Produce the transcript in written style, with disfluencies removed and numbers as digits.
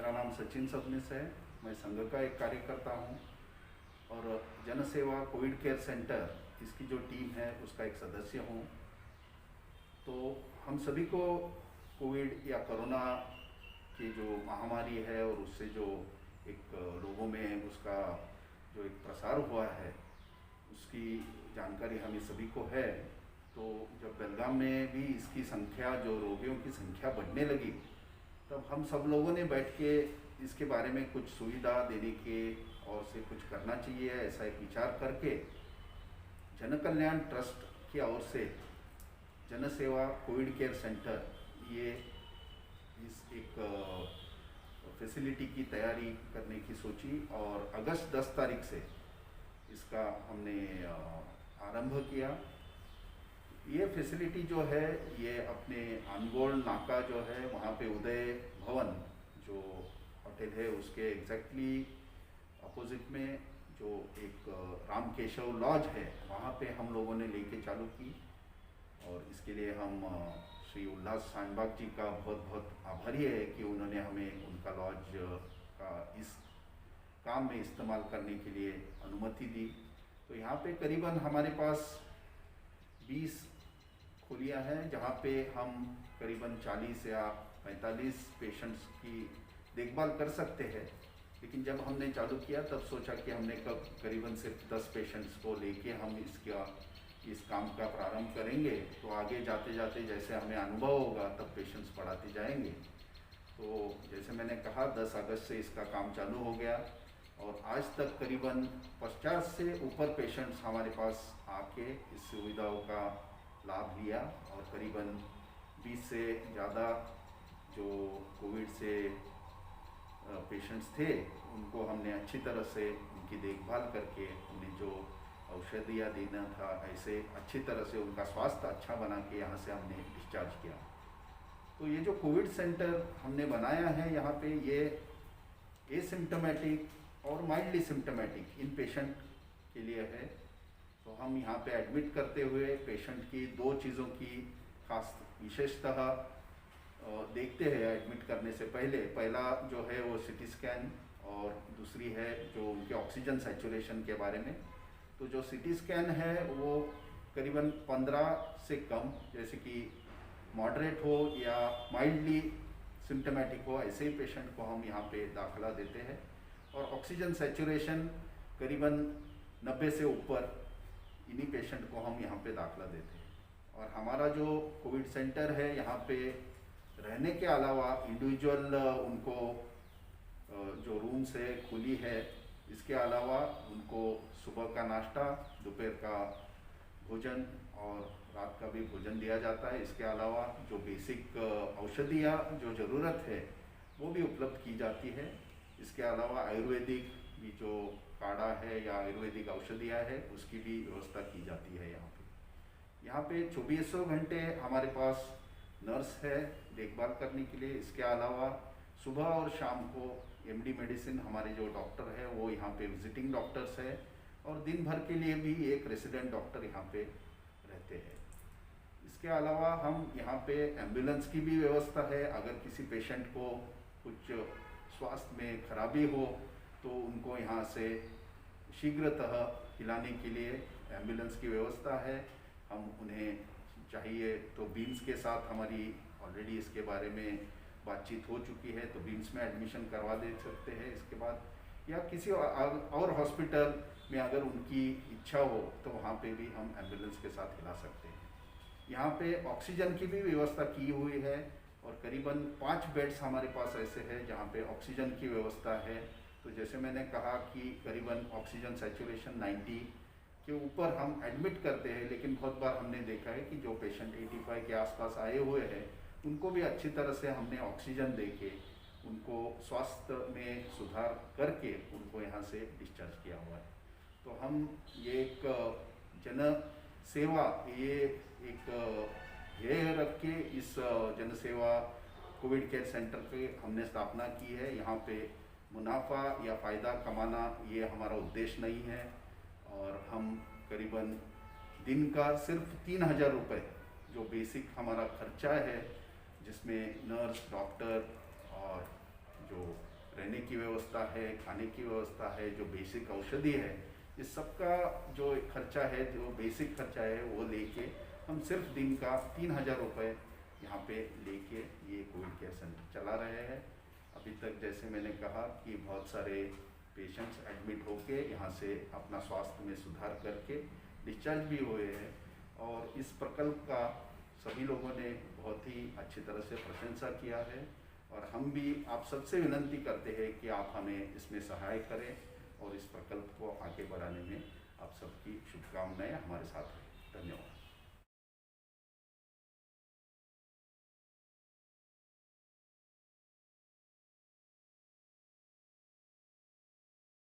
मेरा नाम सचिन सबनीस है। मैं संघ का एक कार्यकर्ता हूँ और जनसेवा कोविड केयर सेंटर इसकी जो टीम है उसका एक सदस्य हूँ। तो हम सभी को कोविड या कोरोना की जो महामारी है और उससे जो एक लोगों में उसका जो एक प्रसार हुआ है उसकी जानकारी हमें सभी को है। तो जब बेलगाम में भी इसकी संख्या, जो रोगियों की संख्या बढ़ने लगी, तब हम सब लोगों ने बैठ के इसके बारे में कुछ सुविधा देने के और से कुछ करना चाहिए, ऐसा एक विचार करके जन कल्याण ट्रस्ट की ओर से जनसेवा कोविड केयर सेंटर ये इस एक फैसिलिटी की तैयारी करने की सोची और अगस्त 10 तारीख से इसका हमने आरंभ किया। ये फैसिलिटी जो है ये अपने अनगोल नाका जो है वहाँ पे उदय भवन जो होटल है उसके एग्जैक्टली अपोजिट में जो एक राम केशव लॉज है वहाँ पे हम लोगों ने लेके चालू की। और इसके लिए हम श्री उल्लास शानबाग जी का बहुत बहुत आभारी है कि उन्होंने हमें उनका लॉज का इस काम में इस्तेमाल करने के लिए अनुमति दी। तो यहाँ पे करीबन हमारे पास 20 खुलियाँ हैं जहाँ पे हम करीबन 40 या 45 पेशेंट्स की देखभाल कर सकते हैं। लेकिन जब हमने चालू किया तब सोचा कि हमने करीबन सिर्फ 10 पेशेंट्स को लेके हम इस काम का प्रारंभ करेंगे, तो आगे जाते जाते जैसे हमें अनुभव होगा तब पेशेंट्स बढ़ाते जाएंगे। तो जैसे मैंने कहा 10 अगस्त से इसका काम चालू हो गया और आज तक करीबन 50 से ऊपर पेशेंट्स हमारे पास आके इस सुविधाओं का लाभ लिया और करीबन 20 से ज़्यादा जो कोविड से पेशेंट्स थे उनको हमने अच्छी तरह से उनकी देखभाल करके उन्हें जो औषधियाँ देना था ऐसे अच्छी तरह से उनका स्वास्थ्य अच्छा बना के यहाँ से हमने डिस्चार्ज किया। तो ये जो कोविड सेंटर हमने बनाया है यहाँ पे ये एसिम्टोमेटिक और माइल्डली सिम्टोमेटिक इन पेशेंट के लिए है। तो हम यहाँ पे एडमिट करते हुए पेशेंट की 2 चीज़ों की खास विशेषतः देखते हैं एडमिट करने से पहले। पहला जो है वो सीटी स्कैन और दूसरी है जो उनके ऑक्सीजन सैचुरेशन के बारे में। तो जो सीटी स्कैन है वो करीबन 15 से कम, जैसे कि मॉडरेट हो या माइल्डली सिम्टोमेटिक हो, ऐसे ही पेशेंट को हम यहाँ पे दाखिला देते हैं। और ऑक्सीजन सैचुरेशन करीबन 90 से ऊपर इन्हीं पेशेंट को हम यहाँ पे दाखिला देते हैं। और हमारा जो कोविड सेंटर है यहाँ पे रहने के अलावा इंडिविजुअल उनको जो रूम्स है खुली है, इसके अलावा उनको सुबह का नाश्ता, दोपहर का भोजन और रात का भी भोजन दिया जाता है। इसके अलावा जो बेसिक औषधियाँ जो ज़रूरत है वो भी उपलब्ध की जाती है। इसके अलावा आयुर्वेदिक भी जो काढ़ा है या आयुर्वेदिक औषधियाँ है उसकी भी व्यवस्था की जाती है। यहाँ पे 24 घंटे हमारे पास नर्स है देखभाल करने के लिए। इसके अलावा सुबह और शाम को एमडी मेडिसिन हमारे जो डॉक्टर है वो यहाँ पे विजिटिंग डॉक्टर्स है और दिन भर के लिए भी एक रेसिडेंट डॉक्टर यहाँ पे रहते हैं। इसके अलावा हम यहाँ पे एम्बुलेंस की भी व्यवस्था है। अगर किसी पेशेंट को कुछ स्वास्थ्य में खराबी हो तो उनको यहाँ से शीघ्रतः हिलाने के लिए एम्बुलेंस की व्यवस्था है। हम उन्हें चाहिए तो बीम्स के साथ हमारी ऑलरेडी इसके बारे में बातचीत हो चुकी है, तो बीम्स में एडमिशन करवा दे सकते हैं। इसके बाद या किसी और हॉस्पिटल में अगर उनकी इच्छा हो तो वहाँ पे भी हम एम्बुलेंस के साथ हिला सकते हैं। यहाँ पे ऑक्सीजन की भी व्यवस्था की हुई है और करीबन 5 बेड्स हमारे पास ऐसे हैं जहाँ पे ऑक्सीजन की व्यवस्था है। तो जैसे मैंने कहा कि करीबन ऑक्सीजन सैचुरेशन 90 के ऊपर हम एडमिट करते हैं, लेकिन बहुत बार हमने देखा है कि जो पेशेंट 85 के आसपास आए हुए हैं उनको भी अच्छी तरह से हमने ऑक्सीजन दे के उनको स्वास्थ्य में सुधार करके उनको यहाँ से डिस्चार्ज किया हुआ है। तो हम ये एक जन सेवा ये एक ध्येय रख के इस जन सेवा कोविड केयर सेंटर पे हमने स्थापना की है। यहाँ पे मुनाफा या फ़ायदा कमाना ये हमारा उद्देश्य नहीं है और हम करीबन दिन का सिर्फ 3000 रुपये जो बेसिक हमारा खर्चा है, जिसमें नर्स, डॉक्टर और जो रहने की व्यवस्था है, खाने की व्यवस्था है, जो बेसिक औषधि है, इस सब का जो खर्चा है, जो बेसिक खर्चा है, वो लेके हम सिर्फ दिन का 3,000 रुपये यहाँ पे लेके ये कोविड केयर सेंटर चला रहे हैं। अभी तक जैसे मैंने कहा कि बहुत सारे पेशेंट्स एडमिट होके यहाँ से अपना स्वास्थ्य में सुधार करके डिस्चार्ज भी हुए हैं। और इस प्रकल्प का सभी लोगों ने बहुत ही अच्छी तरह से प्रशंसा किया है, और हम भी आप सबसे विनती करते हैं कि आप हमें इसमें सहाय करें और इस प्रकल्प को आगे बढ़ाने में आप सबकी शुभकामनाएं हमारे साथ हैं। धन्यवाद।